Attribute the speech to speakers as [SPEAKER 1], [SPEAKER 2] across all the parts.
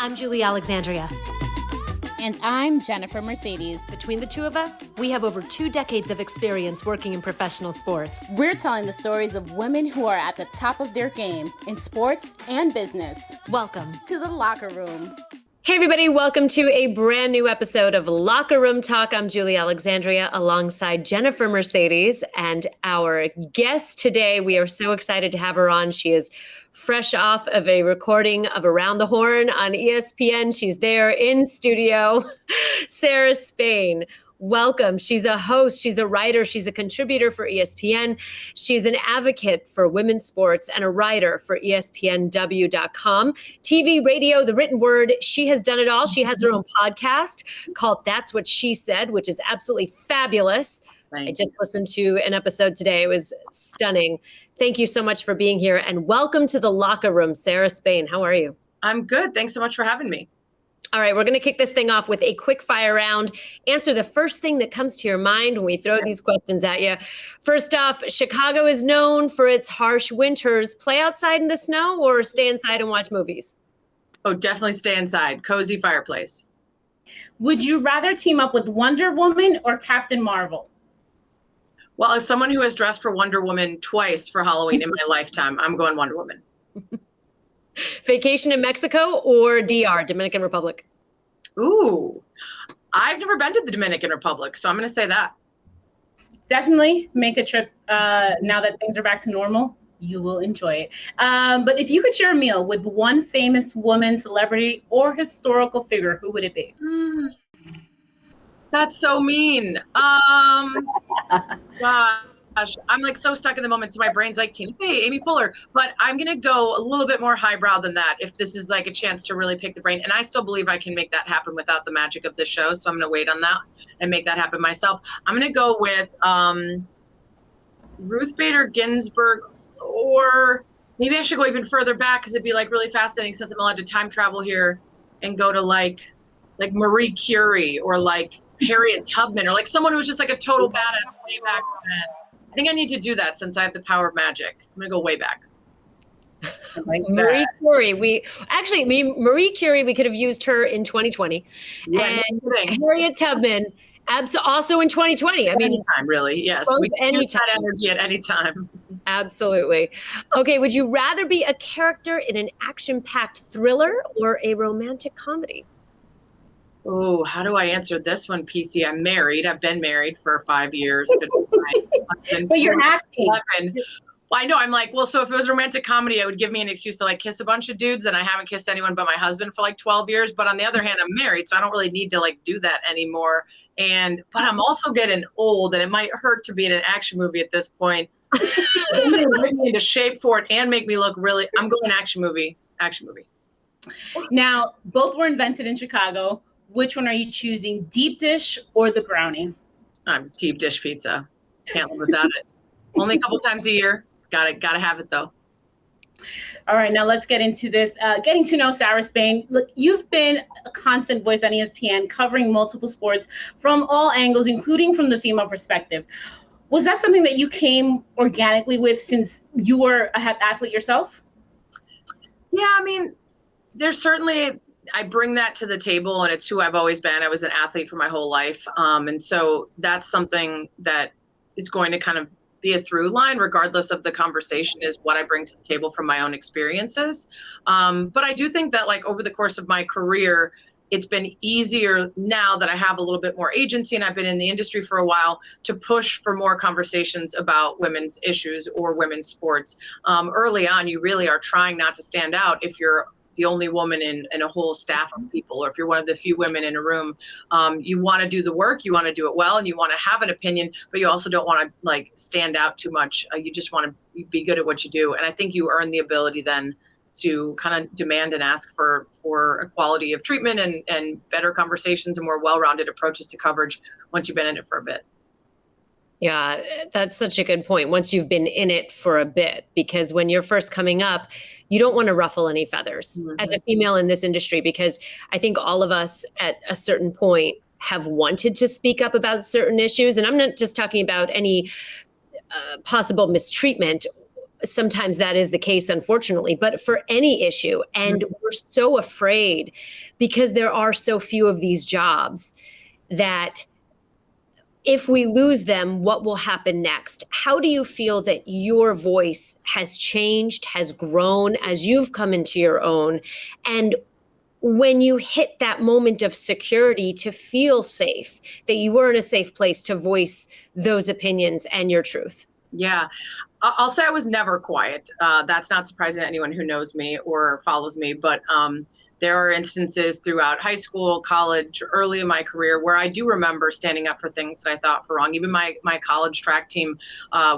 [SPEAKER 1] I'm Julie Alexandria.
[SPEAKER 2] And I'm Jennifer Mercedes.
[SPEAKER 1] Between the two of us, we have over 2 decades of experience working in professional sports.
[SPEAKER 2] We're telling the stories of women who are at the top of their game in sports and business.
[SPEAKER 1] Welcome
[SPEAKER 2] to the Locker Room.
[SPEAKER 1] Hey everybody, welcome to a brand new episode of Locker Room Talk. I'm Julie Alexandria alongside Jennifer Mercedes, and our guest today, we are so excited to have her on. She is fresh off of a recording of Around the Horn on ESPN. She's there in studio. Sarah Spain, welcome. She's a host, she's a writer, she's a contributor for ESPN. She's an advocate for women's sports and a writer for ESPNW.com. TV, radio, the written word, she has done it all. She has her own podcast called That's What She Said, which is absolutely fabulous. I just listened to an episode today. It was stunning. Thank you so much for being here, and welcome to the Locker Room, Sarah Spain. How are you?
[SPEAKER 3] I'm good. Thanks so much for having me.
[SPEAKER 1] All right, we're going to kick this thing off with a quick fire round. Answer the first thing that comes to your mind when we throw these questions at you. First off, Chicago is known for its harsh winters. Play outside in the snow or stay inside and watch movies?
[SPEAKER 3] Oh, definitely stay inside. Cozy fireplace.
[SPEAKER 2] Would you rather team up with Wonder Woman or Captain Marvel?
[SPEAKER 3] Well, as someone who has dressed for Wonder Woman twice for Halloween in my lifetime, I'm going Wonder Woman.
[SPEAKER 1] Vacation in Mexico or DR, Dominican Republic?
[SPEAKER 3] Ooh, I've never been to the Dominican Republic, so I'm going to say that.
[SPEAKER 2] Definitely make a trip now that things are back to normal. You will enjoy it. But if you could share a meal with one famous woman, celebrity, or historical figure, who would it be?
[SPEAKER 3] That's so mean. Gosh, I'm like so stuck in the moment, so my brain's like, Tina Fey, Amy Poehler. But I'm gonna go a little bit more highbrow than that if this is like a chance to really pick the brain. And I still believe I can make that happen without the magic of the show. So I'm gonna wait on that and make that happen myself. I'm gonna go with Ruth Bader Ginsburg, or maybe I should go even further back because it'd be like really fascinating since I'm allowed to time travel here and go to like Marie Curie or like Harriet Tubman or like someone who was just like a total badass way back then. I think I need to do that since I have the power of magic. I'm gonna go way back.
[SPEAKER 1] Marie Curie. Marie Curie, we could have used her in 2020.
[SPEAKER 3] Yeah,
[SPEAKER 1] and Harriet Tubman, also in 2020. I mean,
[SPEAKER 3] anytime, really. Yes, we can use that energy at any time.
[SPEAKER 1] Absolutely. Okay, would you rather be a character in an action-packed thriller or a romantic comedy?
[SPEAKER 3] Oh, how do I answer this one, PC? I'm married. I've been married for 5 years.
[SPEAKER 2] But you're acting.
[SPEAKER 3] 11. Well, I know. I'm like, well, so if it was romantic comedy, it would give me an excuse to like kiss a bunch of dudes, and I haven't kissed anyone but my husband for like 12 years. But on the other hand, I'm married, so I don't really need to like do that anymore. But I'm also getting old, and it might hurt to be in an action movie at this point. Bring me into shape for it and make me look really. I'm going action movie. Action movie.
[SPEAKER 2] Now, both were invented in Chicago. Which one are you choosing, deep dish or the brownie?
[SPEAKER 3] Deep dish pizza. Can't live without it. Only a couple times a year. Gotta have it though.
[SPEAKER 2] All right, now let's get into this. Getting to know Sarah Spain. Look, you've been a constant voice on ESPN, covering multiple sports from all angles, including from the female perspective. Was that something that you came organically with since you were an athlete yourself?
[SPEAKER 3] Yeah, I mean, there's certainly. I bring that to the table, and it's who I've always been. I was an athlete for my whole life. And so that's something that is going to kind of be a through line, regardless of the conversation, is what I bring to the table from my own experiences. But I do think that like over the course of my career, it's been easier now that I have a little bit more agency and I've been in the industry for a while to push for more conversations about women's issues or women's sports. Early on, you really are trying not to stand out if you're the only woman in a whole staff of people, or if you're one of the few women in a room. You want to do the work, you want to do it well, and you want to have an opinion, but you also don't want to like stand out too much. You just want to be good at what you do. And I think you earn the ability then to kind of demand and ask for equality of treatment and better conversations and more well-rounded approaches to coverage once you've been in it for a bit.
[SPEAKER 1] Yeah, that's such a good point. Once you've been in it for a bit, because when you're first coming up, you don't want to ruffle any feathers as a female in this industry, because I think all of us at a certain point have wanted to speak up about certain issues. And I'm not just talking about any possible mistreatment sometimes that is the case, unfortunately, but for any issue. And we're so afraid because there are so few of these jobs that if we lose them, what will happen next? How do you feel that your voice has changed, has grown as you've come into your own? And when you hit that moment of security to feel safe, that you were in a safe place to voice those opinions and your truth?
[SPEAKER 3] Yeah, I'll say I was never quiet. That's not surprising to anyone who knows me or follows me, but there are instances throughout high school, college, early in my career where I do remember standing up for things that I thought were wrong. Even my college track team,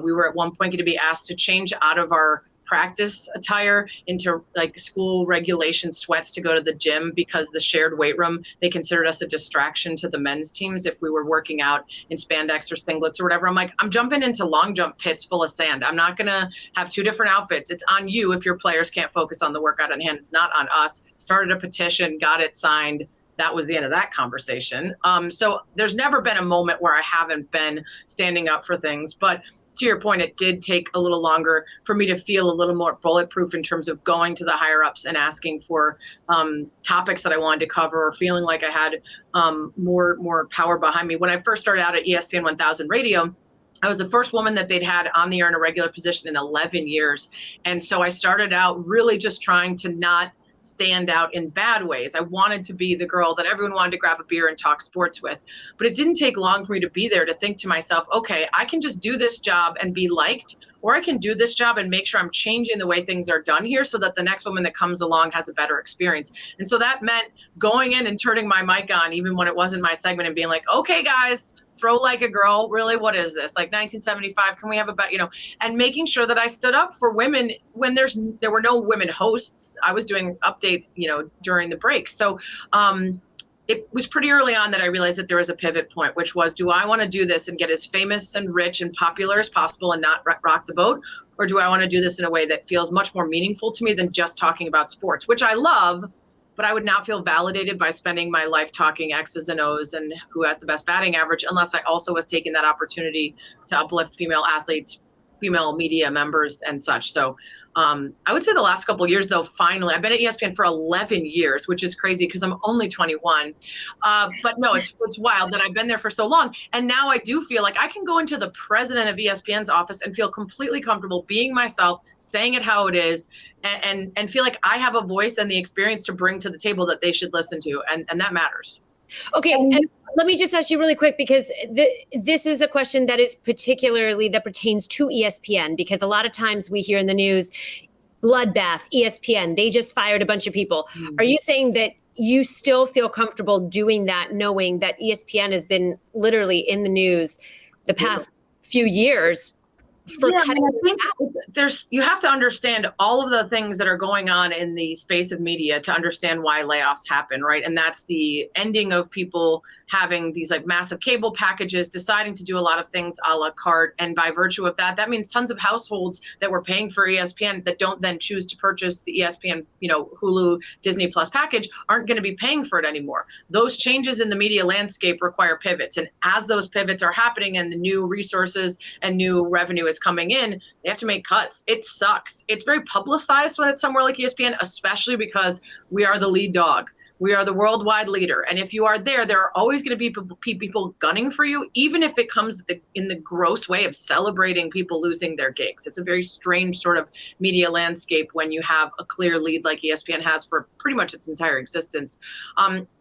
[SPEAKER 3] we were at one point going to be asked to change out of our practice attire into like school regulation sweats to go to the gym because the shared weight room, they considered us a distraction to the men's teams if we were working out in spandex or singlets or whatever. I'm like, I'm jumping into long jump pits full of sand. I'm not going to have two different outfits. It's on you if your players can't focus on the workout at hand. It's not on us. Started a petition, got it signed. That was the end of that conversation. So there's never been a moment where I haven't been standing up for things. But to your point, it did take a little longer for me to feel a little more bulletproof in terms of going to the higher ups and asking for topics that I wanted to cover, or feeling like I had more power behind me. When I first started out at ESPN 1000 Radio, I was the first woman that they'd had on the air in a regular position in 11 years. And so I started out really just trying to not stand out in bad ways. I wanted to be the girl that everyone wanted to grab a beer and talk sports with. But it didn't take long for me to be there to think to myself, okay, I can just do this job and be liked, or I can do this job and make sure I'm changing the way things are done here so that the next woman that comes along has a better experience. And so that meant going in and turning my mic on, even when it wasn't my segment, and being like, okay, guys, throw like a girl. Really, what is this? Like 1975, can we have a better, and making sure that I stood up for women when there were no women hosts. I was doing update, during the break. So it was pretty early on that I realized that there was a pivot point, which was, do I want to do this and get as famous and rich and popular as possible and not rock the boat? Or do I want to do this in a way that feels much more meaningful to me than just talking about sports, which I love, but I would not feel validated by spending my life talking X's and O's and who has the best batting average, unless I also was taking that opportunity to uplift female athletes, female media members and such. So I would say the last couple of years, though, finally, I've been at ESPN for 11 years, which is crazy because I'm only 21. But no, it's wild that I've been there for so long. And now I do feel like I can go into the president of ESPN's office and feel completely comfortable being myself, saying it how it is, and feel like I have a voice and the experience to bring to the table that they should listen to. And that matters.
[SPEAKER 1] Okay. And let me just ask you really quick, because this is a question that pertains to ESPN, because a lot of times we hear in the news, bloodbath, ESPN, they just fired a bunch of people. Are you saying that you still feel comfortable doing that, knowing that ESPN has been literally in the news the past few years?
[SPEAKER 3] I think you have to understand all of the things that are going on in the space of media to understand why layoffs happen, right? And that's the ending of people having these like massive cable packages, deciding to do a lot of things a la carte. And by virtue of that, that means tons of households that were paying for ESPN that don't then choose to purchase the ESPN, Hulu, Disney Plus package aren't going to be paying for it anymore. Those changes in the media landscape require pivots. And as those pivots are happening and the new resources and new revenue is coming in, they have to make cuts. It sucks. It's very publicized when it's somewhere like ESPN, especially because we are the lead dog. We are the worldwide leader. And if you are there are always going to be people gunning for you, even if it comes in the gross way of celebrating people losing their gigs. It's a very strange sort of media landscape when you have a clear lead like ESPN has for pretty much its entire existence.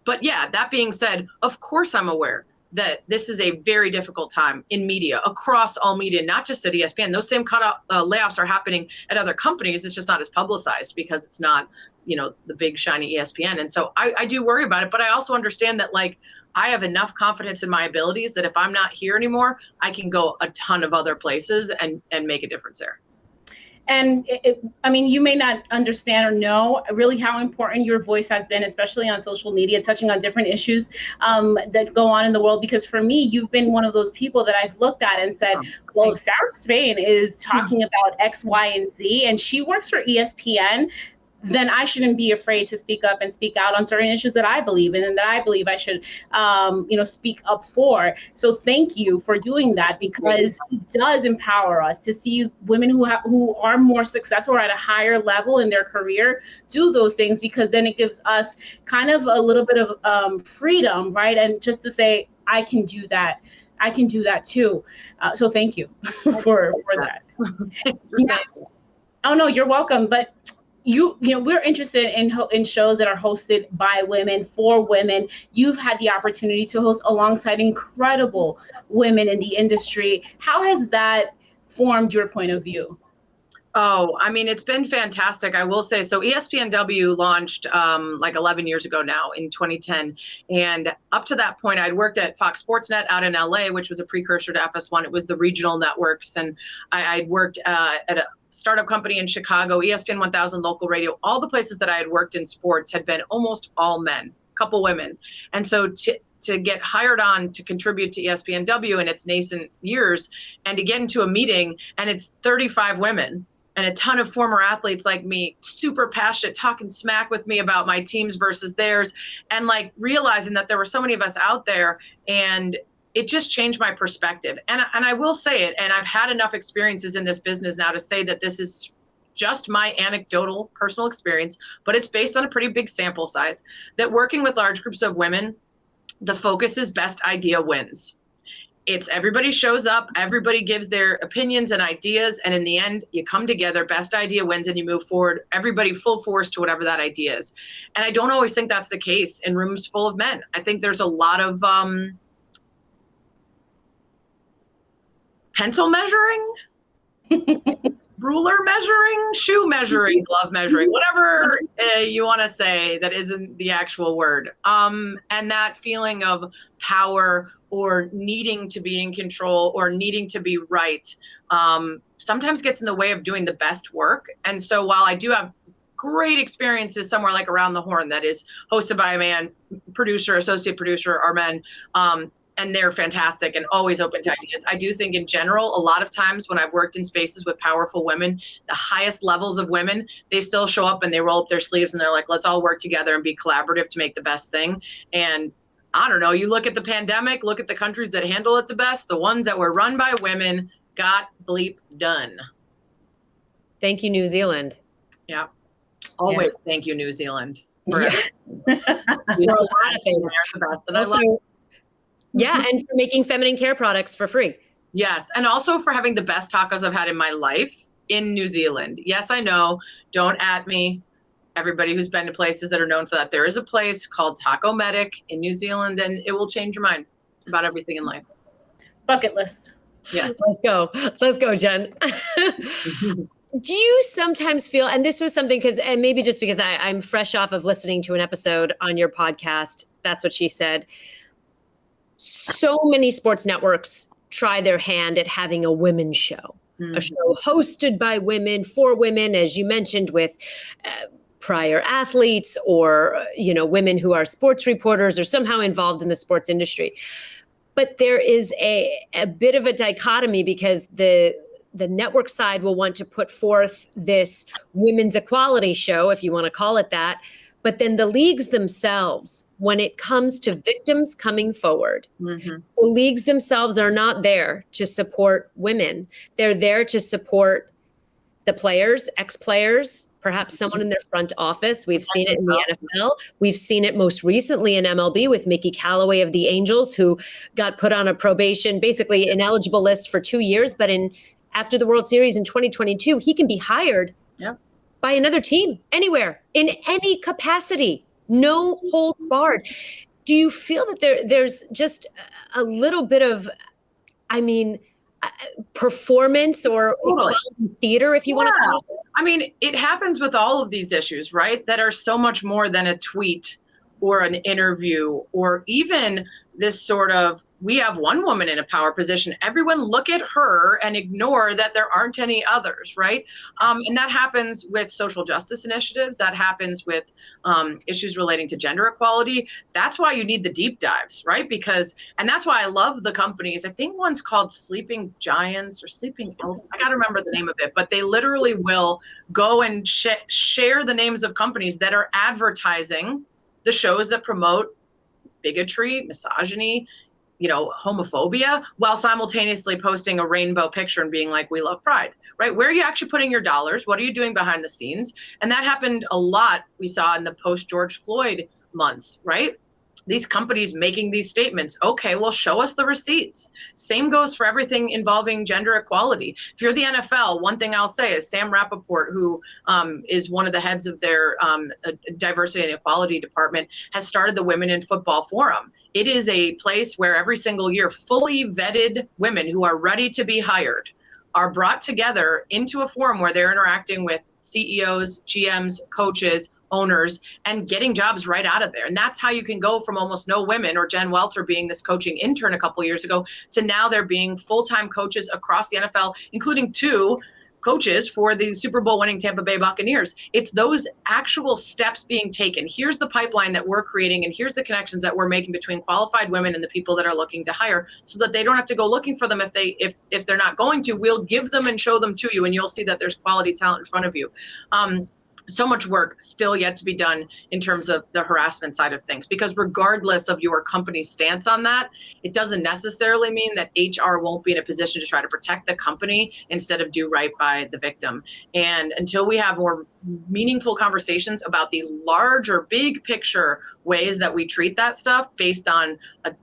[SPEAKER 3] But yeah, that being said, of course I'm aware that this is a very difficult time in media, across all media, not just at ESPN. Those same layoffs are happening at other companies. It's just not as publicized because it's not, the big shiny ESPN. And so I do worry about it, but I also understand that I have enough confidence in my abilities that if I'm not here anymore, I can go a ton of other places and make a difference there.
[SPEAKER 2] And you may not understand or know really how important your voice has been, especially on social media, touching on different issues that go on in the world. Because for me, you've been one of those people that I've looked at and said, well, Sarah Spain is talking about X, Y, and Z, and she works for ESPN. then I shouldn't be afraid to speak up and speak out on certain issues that I believe in and that I believe I should, speak up for. So thank you for doing that, because it does empower us to see women who are more successful or at a higher level in their career do those things, because then it gives us kind of a little bit of freedom, right? And just to say, I can do that. I can do that too. So thank you for that. Yeah. Oh no, you're welcome. But we're interested in shows that are hosted by women for women. You've had the opportunity to host alongside incredible women in the industry. How has that formed your point of view?
[SPEAKER 3] Oh, I mean, it's been fantastic. I will say, so ESPNW launched like 11 years ago now in 2010. And up to that point, I'd worked at Fox Sports Net out in LA, which was a precursor to FS1. It was the regional networks. And I'd worked at a startup company in Chicago, ESPN 1000 local radio. All the places that I had worked in sports had been almost all men, couple women. And so to get hired on to contribute to ESPNW in its nascent years, and to get into a meeting and it's 35 women, and a ton of former athletes like me, super passionate, talking smack with me about my teams versus theirs, and like realizing that there were so many of us out there, and it just changed my perspective. And I will say it, and I've had enough experiences in this business now to say that this is just my anecdotal personal experience, but it's based on a pretty big sample size, that working with large groups of women, the focus is best idea wins. It's everybody shows up, everybody gives their opinions and ideas, and in the end, you come together, best idea wins, and you move forward, everybody full force to whatever that idea is. And I don't always think that's the case in rooms full of men. I think there's a lot of pencil measuring, ruler measuring, shoe measuring, glove measuring, whatever you want to say that isn't the actual word. And that feeling of power or needing to be in control or needing to be right sometimes gets in the way of doing the best work. And so while I do have great experiences somewhere like Around the Horn that is hosted by a man, producer, associate producer are men, and they're fantastic and always open to ideas. I do think in general, a lot of times when I've worked in spaces with powerful women, the highest levels of women, they still show up and they roll up their sleeves and they're like, let's all work together and be collaborative to make the best thing. And I don't know, you look at the pandemic, look at the countries that handle it the best, the ones that were run by women got bleep done.
[SPEAKER 1] Thank you, New Zealand.
[SPEAKER 3] Yeah. Always thank you, New Zealand. For
[SPEAKER 1] Yeah.
[SPEAKER 3] for a lot of things. They're the best. And
[SPEAKER 1] Also,
[SPEAKER 3] I love
[SPEAKER 1] yeah, and for making feminine care products for free.
[SPEAKER 3] Yes. And also for having the best tacos I've had in my life in New Zealand. Yes, I know. Don't at me. Everybody who's been to places that are known for that. There is a place called Taco Medic in New Zealand, and it will change your mind about everything in life.
[SPEAKER 2] Bucket list.
[SPEAKER 3] Yeah.
[SPEAKER 1] Let's go. Let's go, Jen. Do you sometimes feel, and this was something and maybe just because I'm fresh off of listening to an episode on your podcast, That's What She Said. So many sports networks try their hand at having a women's show, a show hosted by women, for women, as you mentioned, with prior athletes or, women who are sports reporters or somehow involved in the sports industry. But there is a bit of a dichotomy because the network side will want to put forth this women's equality show, if you want to call it that. But then the leagues themselves, when it comes to victims coming forward, the leagues themselves are not there to support women. They're there to support the players, ex-players, perhaps someone in their front office. We've seen it in the NFL. We've seen it most recently in MLB with Mickey Callaway of the Angels, who got put on a probation, basically ineligible list for 2 years. But after the World Series in 2022, he can be hired by another team anywhere, in any capacity, no holds barred. Do you feel that there's just a little bit of, performance or theater, if you want to call it?
[SPEAKER 3] I mean, it happens with all of these issues, right? That are so much more than a tweet or an interview or even this sort of, we have one woman in a power position, everyone look at her and ignore that there aren't any others, right? And that happens with social justice initiatives. That happens with issues relating to gender equality. That's why you need the deep dives, right? And that's why I love the companies. I think one's called Sleeping Giants or Sleeping Elephants. I got to remember the name of it, but they literally will go and share the names of companies that are advertising the shows that promote bigotry, misogyny, homophobia, while simultaneously posting a rainbow picture and being like, we love pride, right? Where are you actually putting your dollars? What are you doing behind the scenes? And that happened a lot, we saw in the post-George Floyd months, right? These companies making these statements. Okay, well, show us the receipts. Same goes for everything involving gender equality. If you're the NFL, one thing I'll say is Sam Rappaport, who is one of the heads of their diversity and equality department, has started the Women in Football Forum. It is a place where every single year, fully vetted women who are ready to be hired are brought together into a forum where they're interacting with CEOs, GMs, coaches, owners, and getting jobs right out of there. And that's how you can go from almost no women, or Jen Welter being this coaching intern a couple years ago, to now there being full-time coaches across the NFL, including 2 coaches for the Super Bowl winning Tampa Bay Buccaneers. It's those actual steps being taken. Here's the pipeline that we're creating, and here's the connections that we're making between qualified women and the people that are looking to hire, so that they don't have to go looking for them. If they're not going to, we'll give them and show them to you, and you'll see that there's quality talent in front of you. So much work still yet to be done in terms of the harassment side of things, because regardless of your company's stance on that, it doesn't necessarily mean that HR won't be in a position to try to protect the company instead of do right by the victim. And until we have more meaningful conversations about the larger, big picture ways that we treat that stuff based on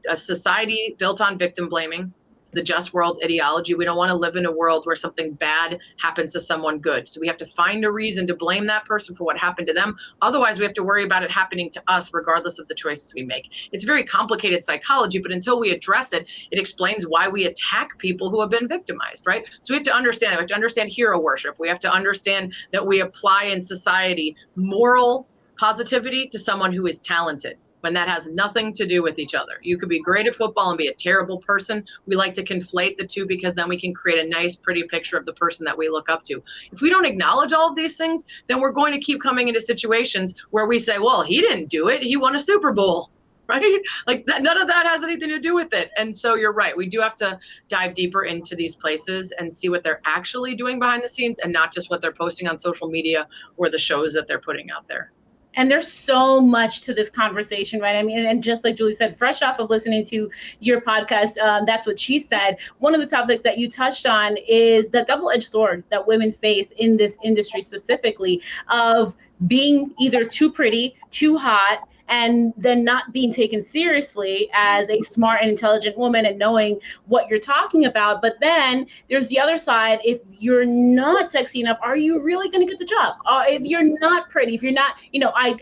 [SPEAKER 3] a society built on victim blaming, the just world ideology. We don't want to live in a world where something bad happens to someone good. So we have to find a reason to blame that person for what happened to them. Otherwise, we have to worry about it happening to us, regardless of the choices we make. It's very complicated psychology, but until we address it, it explains why we attack people who have been victimized, right? So we have to understand that. We have to understand hero worship. We have to understand that we apply in society moral positivity to someone who is talented, when that has nothing to do with each other. You could be great at football and be a terrible person. We like to conflate the two because then we can create a nice, pretty picture of the person that we look up to. If we don't acknowledge all of these things, then we're going to keep coming into situations where we say, well, he didn't do it. He won a Super Bowl, right? Like none of that has anything to do with it. And so you're right. We do have to dive deeper into these places and see what they're actually doing behind the scenes, and not just what they're posting on social media or the shows that they're putting out there.
[SPEAKER 2] And there's so much to this conversation, right? I mean, and just like Julie said, fresh off of listening to your podcast, That's What She Said, one of the topics that you touched on is the double-edged sword that women face in this industry specifically, of being either too pretty, too hot, and then not being taken seriously as a smart and intelligent woman and knowing what you're talking about. But then there's the other side. If you're not sexy enough, are you really going to get the job? If you're not pretty, if you're not,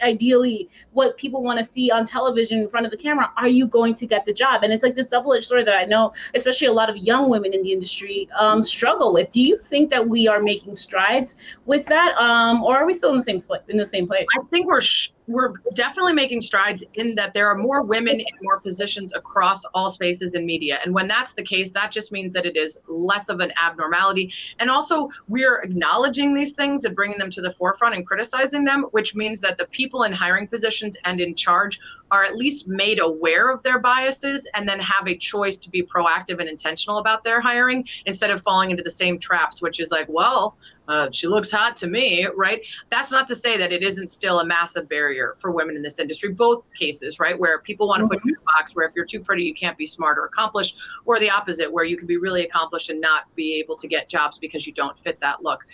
[SPEAKER 2] ideally what people want to see on television in front of the camera, are you going to get the job? And it's like this double-edged sword that I know, especially a lot of young women in the industry struggle with. Do you think that we are making strides with that? Or are we still in the same place?
[SPEAKER 3] I think we're definitely making strides in that there are more women in more positions across all spaces in media. And when that's the case, that just means that it is less of an abnormality. And also we're acknowledging these things and bringing them to the forefront and criticizing them, which means that the people in hiring positions and in charge are at least made aware of their biases and then have a choice to be proactive and intentional about their hiring, instead of falling into the same traps, which is like, well, she looks hot to me, right? That's not to say that it isn't still a massive barrier for women in this industry, both cases, right? Where people want to put you in a box where if you're too pretty, you can't be smart or accomplished, or the opposite, where you can be really accomplished and not be able to get jobs because you don't fit that look.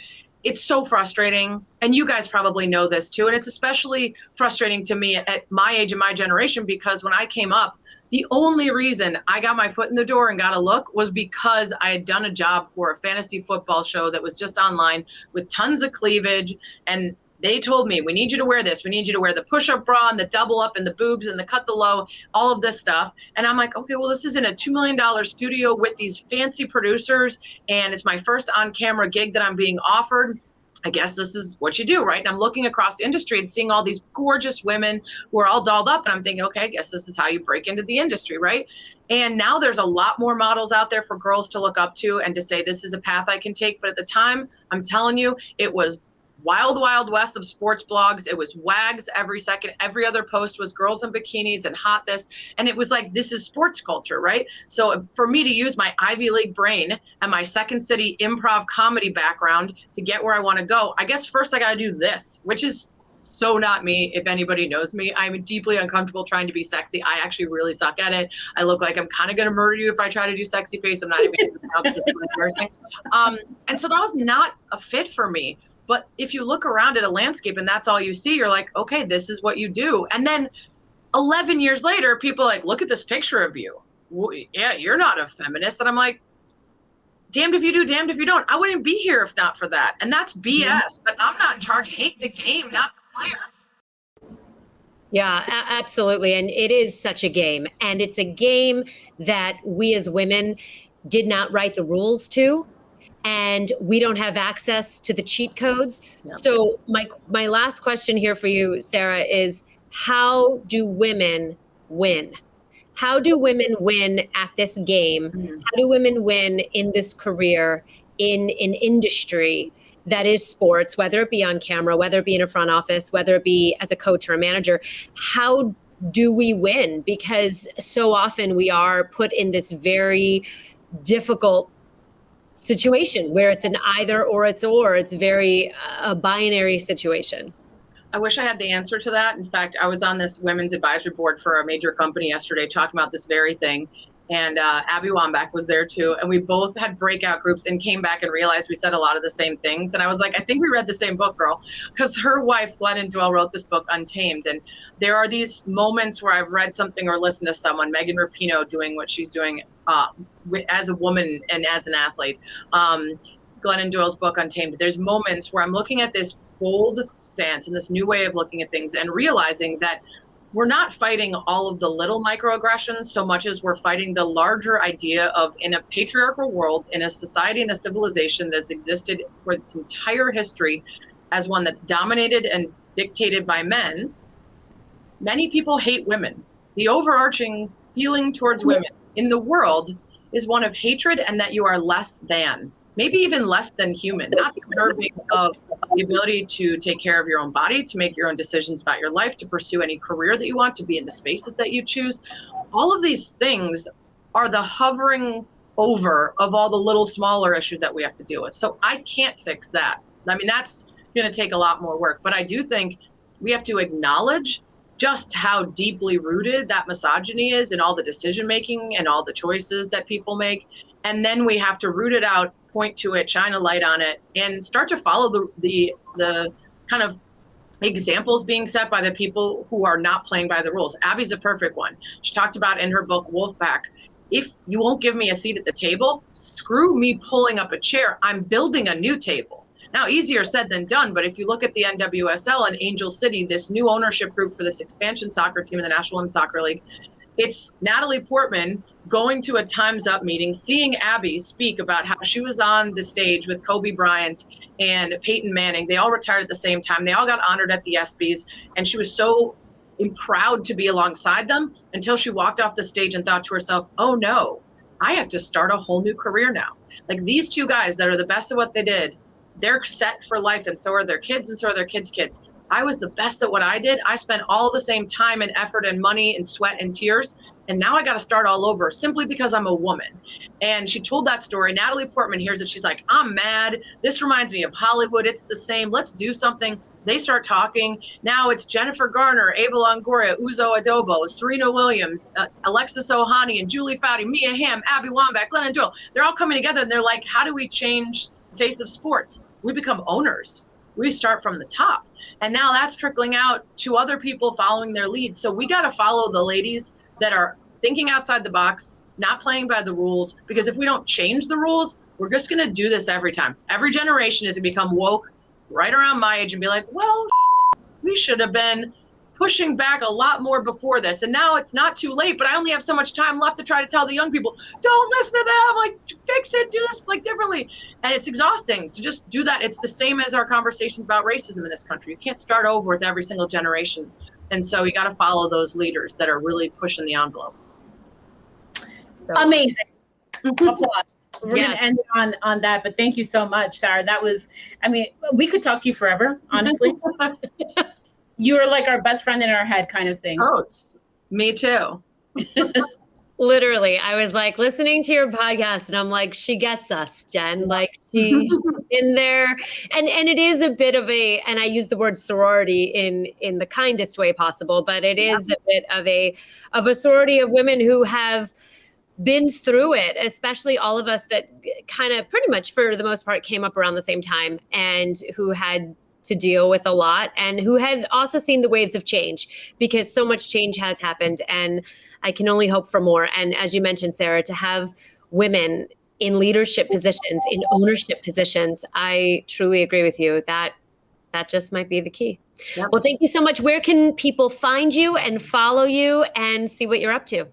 [SPEAKER 3] It's so frustrating. And you guys probably know this too. And it's especially frustrating to me at my age and my generation, because when I came up, the only reason I got my foot in the door and got a look was because I had done a job for a fantasy football show that was just online with tons of cleavage. And they told me, we need you to wear this. We need you to wear the push-up bra and the double up and the boobs and the cut the low, all of this stuff. And I'm like, okay, well, this is in a $2 million studio with these fancy producers, and it's my first on-camera gig that I'm being offered. I guess this is what you do, right? And I'm looking across the industry and seeing all these gorgeous women who are all dolled up. And I'm thinking, okay, I guess this is how you break into the industry, right? And now there's a lot more models out there for girls to look up to and to say, this is a path I can take. But at the time, I'm telling you, it was wild, wild west of sports blogs. It was wags every second. Every other post was girls in bikinis and hot this. And it was like, this is sports culture, right? So for me to use my Ivy League brain and my Second City improv comedy background to get where I want to go, I guess first I got to do this, which is so not me. If anybody knows me, I'm deeply uncomfortable trying to be sexy. I actually really suck at it. I look like I'm kind of going to murder you if I try to do sexy face. I'm not even embarrassing. And so that was not a fit for me. But if you look around at a landscape and that's all you see, you're like, okay, this is what you do. And then 11 years later, people are like, look at this picture of you. Well, yeah, you're not a feminist. And I'm like, damned if you do, damned if you don't. I wouldn't be here if not for that. And that's BS. Mm-hmm. But I'm not in charge. Hate the game, not the player.
[SPEAKER 1] Yeah, absolutely. And it is such a game. And it's a game that we as women did not write the rules to. And we don't have access to the cheat codes. Yeah. So my last question here for you, Sarah, is how do women win? How do women win at this game? Mm-hmm. How do women win in this career, in an industry that is sports, whether it be on camera, whether it be in a front office, whether it be as a coach or a manager? How do we win? Because so often we are put in this very difficult situation where it's an either or it's or. It's very a binary situation.
[SPEAKER 3] I wish I had the answer to that. In fact, I was on this women's advisory board for a major company yesterday talking about this very thing. And Abby Wambach was there too. And we both had breakout groups and came back and realized we said a lot of the same things. And I was like, I think we read the same book, girl. Because her wife, Glennon Doyle, wrote this book, Untamed. And there are these moments where I've read something or listened to someone, Megan Rapinoe, doing what she's doing as a woman and as an athlete. Glennon Doyle's book, Untamed. There's moments where I'm looking at this bold stance and this new way of looking at things and realizing that we're not fighting all of the little microaggressions so much as we're fighting the larger idea of, in a patriarchal world, in a society and a civilization that's existed for its entire history as one that's dominated and dictated by men, many people hate women. The overarching feeling towards women in the world is one of hatred and that you are less than, maybe even less than human, not deserving of the ability to take care of your own body, to make your own decisions about your life, to pursue any career that you want, to be in the spaces that you choose. All of these things are the hovering over of all the little smaller issues that we have to deal with. So I can't fix that. I mean, that's going to take a lot more work. But I do think we have to acknowledge just how deeply rooted that misogyny is in all the decision making and all the choices that people make. And then we have to root it out, point to it, shine a light on it, and start to follow the kind of examples being set by the people who are not playing by the rules. Abby's a perfect one. She talked about in her book, Wolfpack, if you won't give me a seat at the table, screw me pulling up a chair. I'm building a new table. Now, easier said than done, but if you look at the NWSL and Angel City, this new ownership group for this expansion soccer team in the National Women's Soccer League, it's Natalie Portman going to a Time's Up meeting, seeing Abby speak about how she was on the stage with Kobe Bryant and Peyton Manning. They all retired at the same time. They all got honored at the ESPYs, and she was so proud to be alongside them until she walked off the stage and thought to herself, oh no, I have to start a whole new career now. Like, these two guys that are the best at what they did, they're set for life, and so are their kids, and so are their kids' kids. I was the best at what I did. I spent all the same time and effort and money and sweat and tears. And now I got to start all over simply because I'm a woman. And she told that story. Natalie Portman hears it. She's like, I'm mad. This reminds me of Hollywood. It's the same. Let's do something. They start talking. Now it's Jennifer Garner, Ava Longoria, Uzo Adobo, Serena Williams, Alexis Ohani, and Julie Foudy, Mia Hamm, Abby Wambach, Glennon Doyle. They're all coming together, and they're like, how do we change the face of sports? We become owners. We start from the top. And now that's trickling out to other people following their lead. So we got to follow the ladies that are thinking outside the box, not playing by the rules, because if we don't change the rules, we're just going to do this every time. Every generation is going to become woke right around my age and be like, well, we should have been pushing back a lot more before this. And now it's not too late, but I only have so much time left to try to tell the young people, don't listen to them, like fix it, do this like differently. And it's exhausting to just do that. It's the same as our conversations about racism in this country. You can't start over with every single generation. And so you got to follow those leaders that are really pushing the envelope.
[SPEAKER 2] So. Amazing. Applause. We're going to end it on that, but thank you so much, Sarah. That was, I mean, we could talk to you forever, honestly. You are like our best friend in our head kind of thing.
[SPEAKER 3] Oh, me too.
[SPEAKER 1] Literally, I was like listening to your podcast and I'm like, she gets us, Jen. Like she's in there. And it is a bit of a, and I use the word sorority in the kindest way possible, but it is a bit of a sorority of women who have been through it, especially all of us that kind of pretty much for the most part came up around the same time and who had to deal with a lot and who have also seen the waves of change because so much change has happened and I can only hope for more. And as you mentioned, Sarah, to have women in leadership positions, in ownership positions, I truly agree with you that just might be the key. Yep. Well, thank you so much. Where can people find you and follow you and see what you're up to?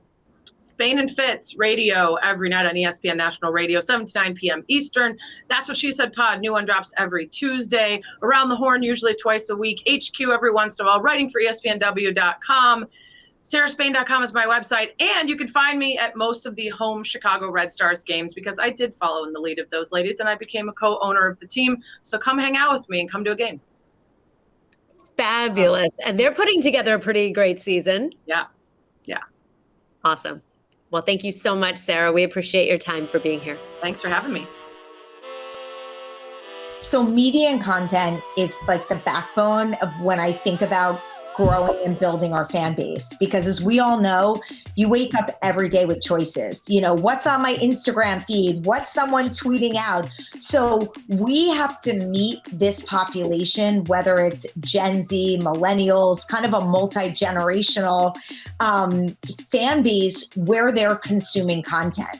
[SPEAKER 3] Spain and Fitz radio every night on ESPN National Radio, 7 to 9 p.m. Eastern. That's What She Said pod. New one drops every Tuesday. Around the Horn, usually twice a week. HQ every once in a while. Writing for ESPNW.com. SarahSpain.com is my website. And you can find me at most of the home Chicago Red Stars games because I did follow in the lead of those ladies and I became a co-owner of the team. So come hang out with me and come to a game.
[SPEAKER 1] Fabulous. And they're putting together a pretty great season.
[SPEAKER 3] Yeah.
[SPEAKER 1] Awesome. Well, thank you so much, Sarah. We appreciate your time for being here.
[SPEAKER 3] Thanks for having me.
[SPEAKER 4] So media and content is like the backbone of when I think about growing and building our fan base, because as we all know, you wake up every day with choices. You know, what's on my Instagram feed? What's someone tweeting out? So we have to meet this population, whether it's Gen Z, millennials, kind of a multi-generational fan base where they're consuming content.